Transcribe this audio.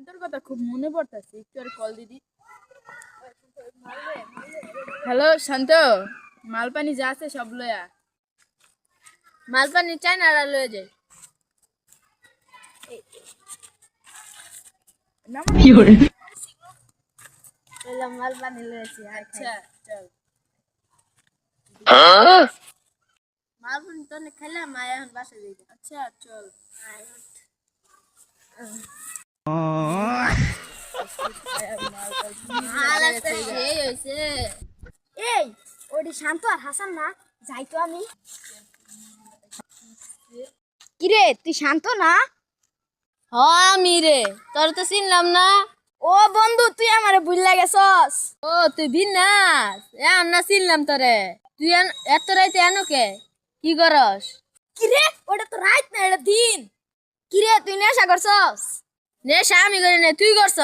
শান্তর কথা খুব মনে পড়তেছে, একটু আর কল দিদি। হ্যালো শান্ত, মালপানি যা আছে সব লয়া। মালপানি চাই না আর লয়ে যায়। মালপানি লয়েছি। আচ্ছা চল। মালপানি তো অনেক খাইলাম, মায়া এখন বাসা যাই। আচ্ছা চল। এই ওটি শান্ত আর হাসান না, যাই তো আমি। কিরে তুই শান্ত না? হ আমি রে, তোর তো চিনলাম না। ও বন্ধু তুই আমারে ভুইলা গেছস। ও তুই ভিন না, না চিনলাম তোরে। তুই এত রাইতে আনো কে, কি করস? কিরে ওটা তো রাত না, এটা দিন। কিরে তুই নেশা করছস? নেশা আমি করি না, তুই করছ।